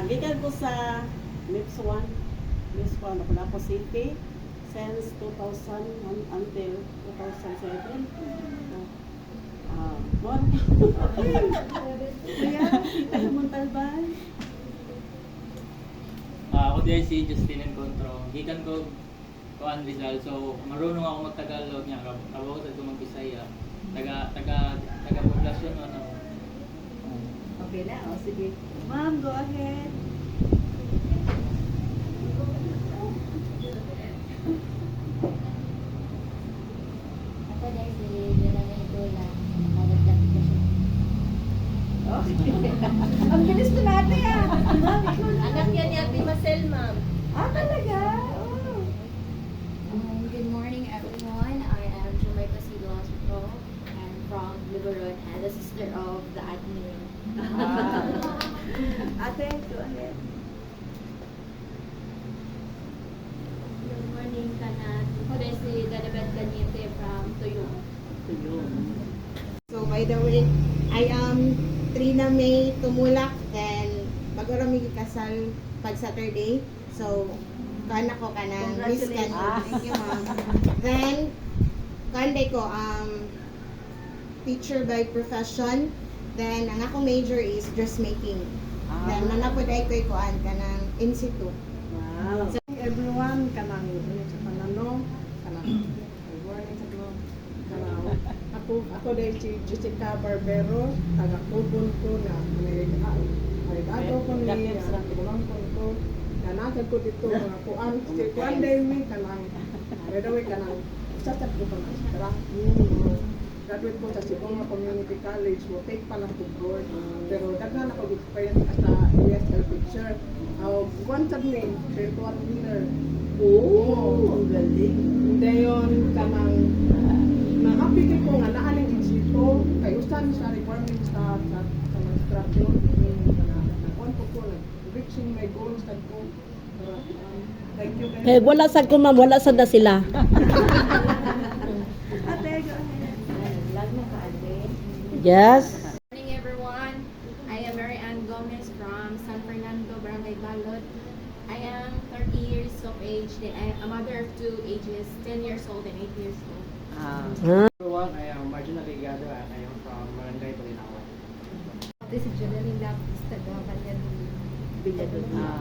Gikan ko sa MIPS 1. MIPS 1 ako na po city since 2000 until 2007. Bon. Kuya, kita mo Montalban. Ako din si Justin Encontro. Gikan ko Kuan Rizal. So marunong ako mag-Tagalog niya. Trabaho sa Bisaya. Taga poblasyon ano. Okay na, o sige. Ma'am, go ahead. Ako dahil si Jonathan Itola, nagagdag ko siya. Ang bilis na natin Ma'am, ikaw na. Anak yan ni Ate Marcel, ma'am. Talaga? Oh. Good morning, everyone. I am Jamaica Silos Pro. I'm from Liberon and the sister of the admin. Ate, go ahead. Good morning, Kanan. Ako dahil si Danabet Ganite from Tuyong. So by the way, I am Trina May Tumulak and mag-urami kasal pag Saturday. So kana ko kanang Miss Can. Thank you, ma'am. Then kanday ko teacher by profession. Then ang ako major is dressmaking. Then nanapod ay ko'y kuan kanang institute. Wow. So, everyone, kanang sa panano, kanang good morning sa mga kanang ako dahil si Jessica Barbero, taga-Kubon ko na nagagaw ko ni Kumangkon ko, nanagad ko dito mga kuan, kuan dahil may kanang, redaway kanang, sasap ko pa na, graduate ko sa Sibonga Community College, mo take pa lang to board, pero daghan ako dito pa yan sa ESL picture. One sub name, virtual winner. Ang galing. Hindi yun, kanang, na-applicate ko nga, naaling exito, kay usan sa requirements sa instruction, na-on ko, reaching my goals, ko. Thank you guys. Kaya wala sad ko ma'am, wala sad na sila. Ate, go ahead. Yes. Good morning, everyone. I am Mary Ann Gomez from San Fernando, Barangay Balot. I am 30 years of age. I am a mother of two ages, 10 years old and 8 years old. Everyone, I am Margina Ligado and I am from Barangay Balinawan. This is Jonalyn Lapis, taga-Banyan.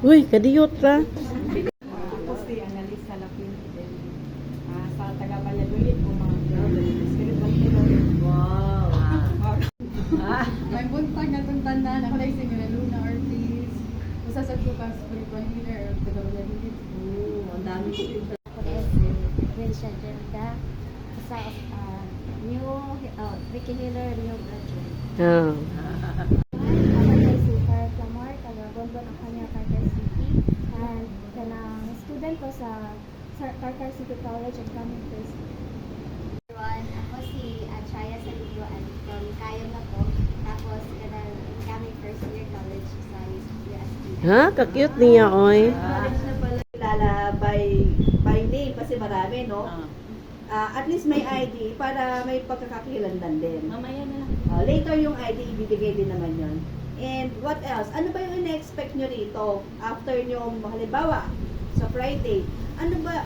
Uy, kadiyot ka. Ako si Annalisa Lapin, sa taga-Valladolid, kung mga wow. May buntag na itong tandaan. Ako dahil si Luna Ortiz. Usasad ko ka spiritual healer o taga-Valladolid. Ang dami ko. Ako dahil si Vincia Jerda, isa new Vicky Healer, new graduate. Ah. Ako dahil si Farah Clamor, taga-Bonbon ang kanya Carter City. And kanang student ko sa Carter City College and coming first. Everyone, ako si Chaya Salillo and from Kayon na po. Tapos kanang coming first year college sa UST. Ha? Ka-cute niya, oy. College na pala kilala by name kasi marami, no? At least may ID para may pagkakakilandan din. Mamaya na lang. Later yung ID, ibibigay din naman yon. And what else? Ano ba yung ina-expect nyo rito after nyo, halimbawa, sa Friday? Ano ba,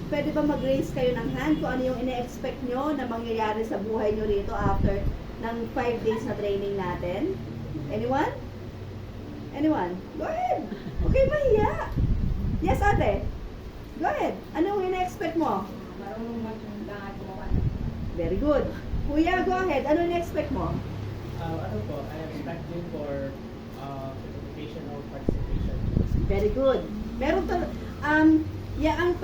pwede ba mag-raise kayo ng hand kung ano yung ina-expect nyo na mangyayari sa buhay nyo rito after ng 5 days na training natin? Anyone? Anyone? Go ahead. Okay, mahiya. Yes, ate. Go ahead. Anong ina-expect mo? Very good. Kuya, go ahead. Ano ina-expect mo? Ano po, I am expecting for certification of participation. Very good. Meron to, ang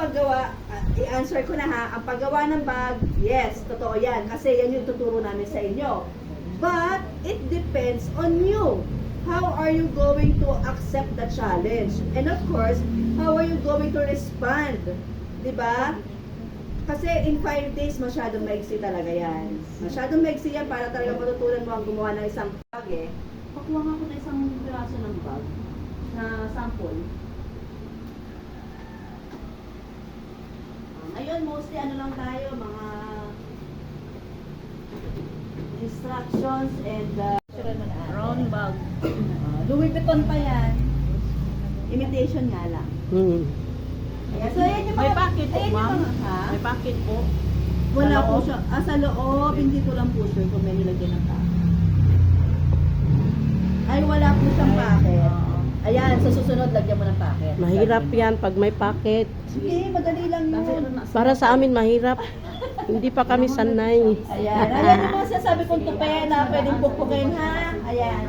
paggawa, i-answer ko na ha, ang paggawa ng bag, yes, totoo yan, kasi yan yung tuturo namin sa inyo. But, it depends on you. How are you going to accept the challenge? And of course, how are you going to respond? Diba? Kasi in 5 days, masyadong maigsi talaga yan. Masyadong maigsi yan para talaga matutunan mo ang gumawa ng isang bag eh. Pakuha nga ako ng isang piraso ng bag na sample. Ayun, mostly ano lang tayo, mga instructions and Brown bag. Louis Vuitton pa yan. Imitation nga lang. Hmm. Ayan, so ayan yung mga... May packet po, ayan yung ma'am? mga- ha? May packet po. Wala Sa po loob? siya. Sa loob, hindi ko lang po sure kung may nilagyan ng packet. Ay, wala po siyang packet. Ayan, sa susunod, lagyan mo ng packet. Mahirap yan pag may packet. Sige, madali lang yun. Para sa amin mahirap. Hindi pa kami sanay. Ayan, ayan yung mga sasabi kong tupe na pwedeng pupugin, ha? Ayan.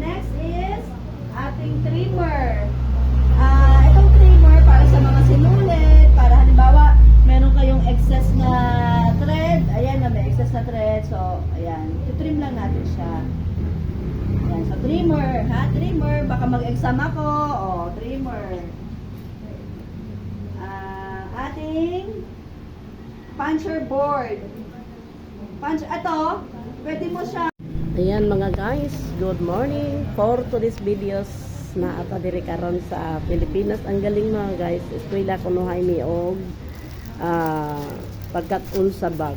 Next is ating trimmer. Itong trimmer para sa mga sinulit, para halimbawa, meron kayong excess na thread. Ayan na, may excess na thread. So, ayan, trim lang natin siya. Ayan, so trimmer, ha? Trimmer, baka mag-exam ako. O, trimmer. Ating puncher board. Ito, pwede mo siya. Ayan mga guys, good morning. For today's videos na ata diri karon sa Pilipinas. Ang galing mga guys, eskwela kunuhay mi og pagkat-un sa bag.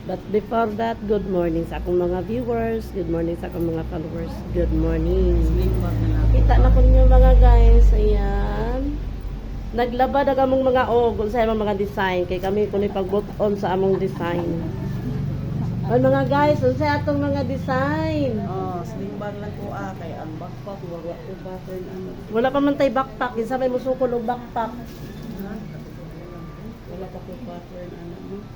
But before that, good morning sa akong mga viewers, good morning sa akong mga followers, good morning. Kita na ko niyo mga guys, ayan. Naglaba na kamong mga sa among mga design kay kami kuno pag-on sa among design. Ay mga guys, sa atong mga design. Oh, sling bag lang po kay ang backpack wala ko pattern ano. Wala pa man tay backpack, kinsa may musukol og backpack. Wala pa ko pattern ano.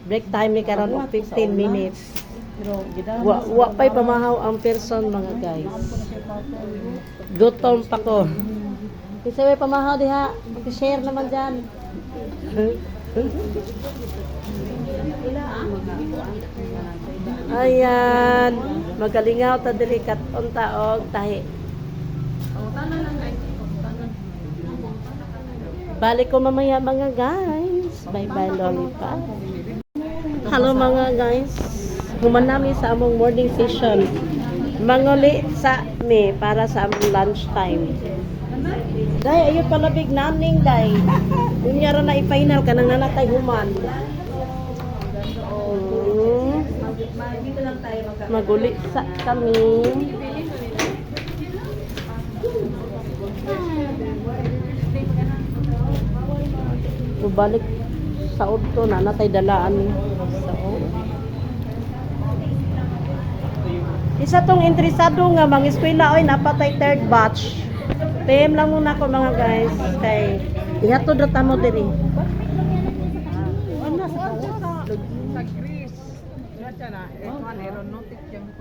Break time ni karon og 15 minutes. Pero gidaan Wa pay pamahaw ang person mga guys. Gutom pa ko. Kinsa may pamahaw diha? Paki-share naman diyan. Ayan, magalingaw ta diri kat-on taog tahi. Balik ko mamaya mga guys. Bye-bye lollipop. Hello mga guys. Human nami sa among morning session. Manguli sa me para sa among lunch time. Day, ayo pala big naning day. Unya ra na i-final kanang nanatay human. Dito lang tayo Maguli sa kami. Balik sa udto na natay dalaan sa isa tong interesado nga mga eskwela oy napatay third batch. PM lang muna ko mga guys kay ihatod ra tamo diri. Sa Greece. Diyan na, aeronautic yung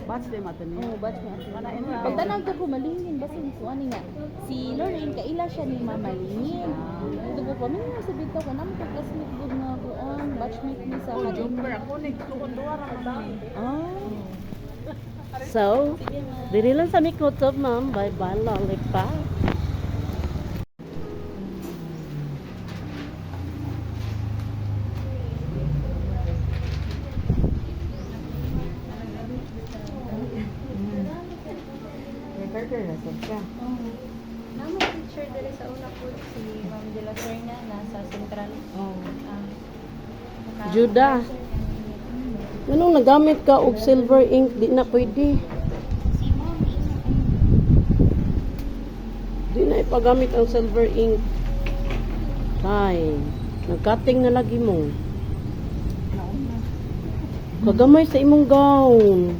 batch din matan niya. Oh, batch nga. Pagtanag ko malingin basin ko ani nga. Si Lorraine kaila siya ni mamalingin. Ito ko pa minsan sa bitaw ko namo ko classmate gud nga ko ang batchmate ni sa Jumper ako ni tuwa ra man. So, diri lang sa Mikutob, ma'am. Bye-bye, lollipop. Namo teacher dali sa una po si Ma'am De La Serna nasa Central. Juda. Anong nagamit ka og silver ink? Di na pwede. Di na ipagamit ang silver ink. Ay, nagcutting na lagi mo. Kagamay sa imong gown.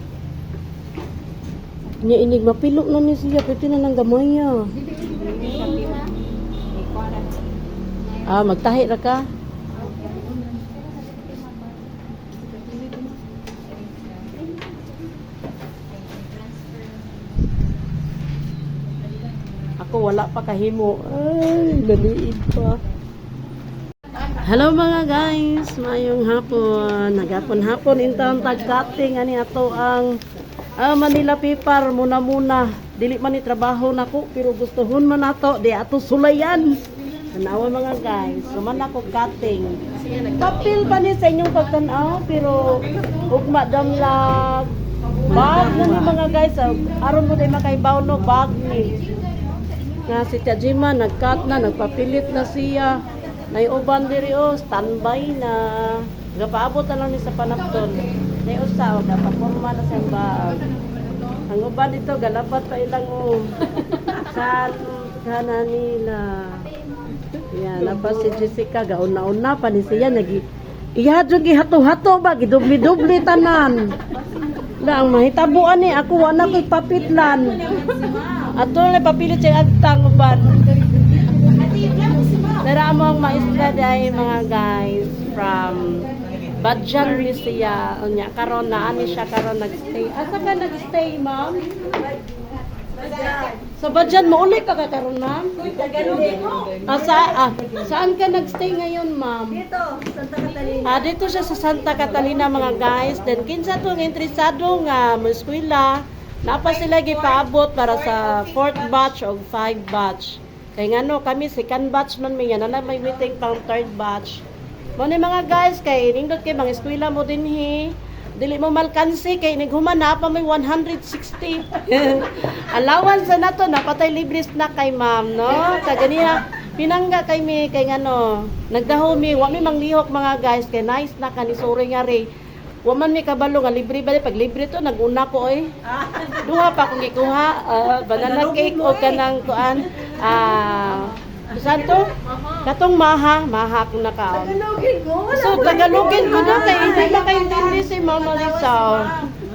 Nya inig mapilok na ni siya, pwede na lang gamay niya. Magtahi ra ka? Ako wala pa kahimo. Ay, laliit pa. Hello mga guys, mayong hapon. Nagapon-hapon intawon tag-cutting ani ato ang Manila paper muna dili man ni trabaho nako pero gustuhon man nato di ato sulayan. Tanawa mga guys, suman ako cutting. Papel pa ni sa inyong pagtanaw pero ugma damlag. Bag na ni mga guys, aron mo day makaibaw no bag ni. Nga si Tajima nag-cut na, nagpapilit na siya. Naiuban diri standby na. Gapaabot na lang ni sa panapton. Nay usa dapat porma na sa bag. Ang uban dito galapat pa ilang Saan ka na nila? Yan, napa si Jessica, gauna-una pa ni siya, ihadyo gihato-hato ba, gidubli-dubli tanan. Lang, mahitabuan ni, ako wala ko'y papitlan. Ato na papilit siya agtang uban. Tara mo ang maestra dahil mga guys, from Badjan Rizia. Unya, karon na, ani siya karon nag-stay. Asa ka nag-stay, ma'am? Sa Badjan mo ulit ka karon, ma'am? Saan ka nag-stay ngayon, ma'am? Dito, Santa Catalina. Dito siya sa Santa Catalina mga guys. Then kinsa tong interesado nga mo eskwela, napa sila gipaabot para sa 4th batch o 5 batch. Kay ngano kami second batch man mi yan, na may waiting pang 3rd batch. Mo ni mga guys kay nindot kay mga eskwela mo dinhi. Dili mo malkansi kay nighumanap pa may 160. Allowance na to napatay libre snack kay ma'am, no? Kaganiya pinangga kay mi kay ngano, nagdaho mi, wa mi manglihok mga guys kay nice na kani sorry nga re. Wa man mi kabalo nga libre ba pag libre to naguna ko oy. Duha pa akong gikuha, banana cake o kanang kuan. Saan to? Katong maha ko na kaon. Tagalogin ko. Wala So, ko Tagalogin ko na kay hindi makaintindi si Mama Lisa.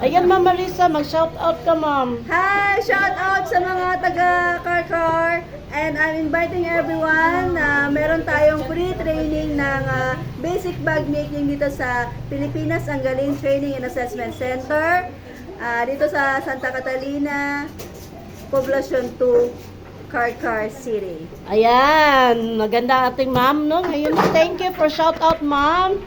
Ayan, Mama Lisa, mag-shout out ka, ma'am. Hi! Shout out sa mga taga Karkar. And I'm inviting everyone na meron tayong free training ng basic bag making dito sa Pilipinas Ang Galing Training and Assessment Center. Dito sa Santa Catalina, Poblacion 2, Karkar City. Ayan, maganda ating ma'am, no? Ngayon, thank you for shout out, ma'am.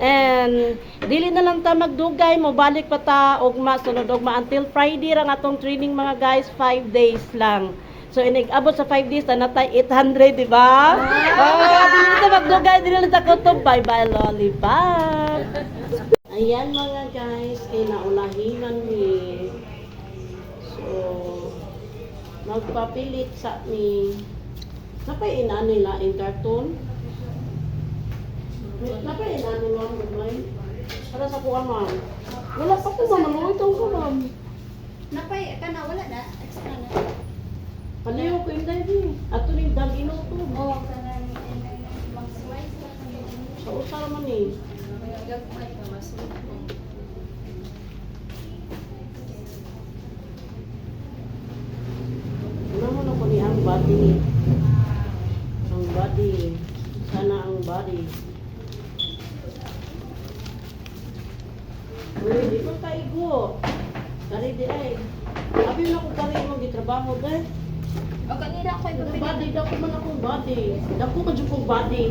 And, dili na lang ta magdugay, mo balik pa ta, ugma, sunod ugma, until Friday rang atong training mga guys, 5 days lang. So, inig-abot sa 5 days, na natay 800, di ba? Dili na ta magdugay, dili na ta kutob. Bye-bye, lollipop. Ayan mga guys, kay naulahinan ni. So, magpapilit sa ni napay ina nila in cartoon. Napay ina nila gumay. Para sa kuha ma'am. Wala pa ko ma'am, itong ko ma'am. Napay ka na wala na extra na. Paliw ko yung dahil. Ato rin dagino to. Oh, kanang mag-slice ka Sa usara man eh. gagmay ka mas. Ano mo na ko ni ang body. Ang body. Sana ang body. Uy, di ko kaigo. Kari di ay. Abi na ko kari mo gitrabaho dahil. O kanina ko Ang body, dako man akong body. Dako ka dyan kong body.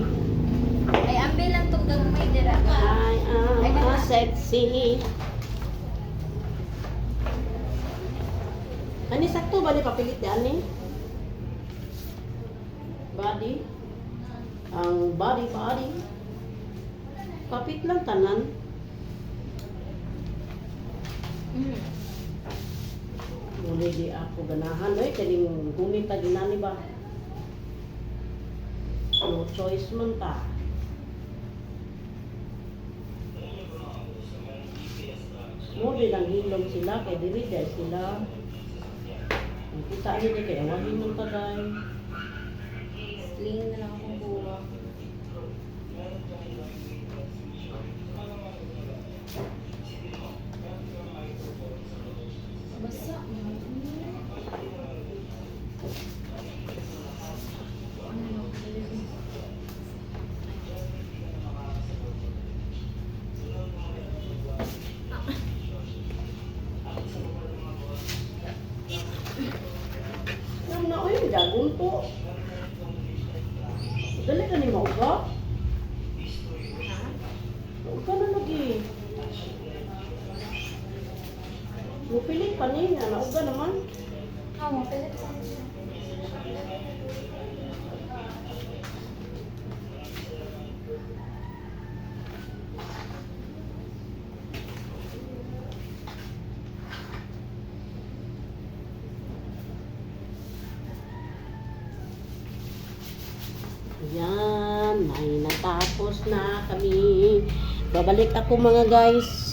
ay ambil lang tong gagmay dira. I am sexy. Ani sakto ba ni papilit di ani? Body. Ang body. Papit lang tanan. Muli di ako ganahan. Oy, kaning gumit ta ginani ba? No choice man ta. Muli lang hilom sila kay dili dahil sila. Kita ni di kay awahin man ta dahil. Sling na lang akong kuha. Basa. Nang na oy dagon po. Dali ka ni mauga? Uga na lagi. Mupilit pa niya, nauga naman. Mo pilit sa. Ayan, may natapos na kami. Babalik ako mga guys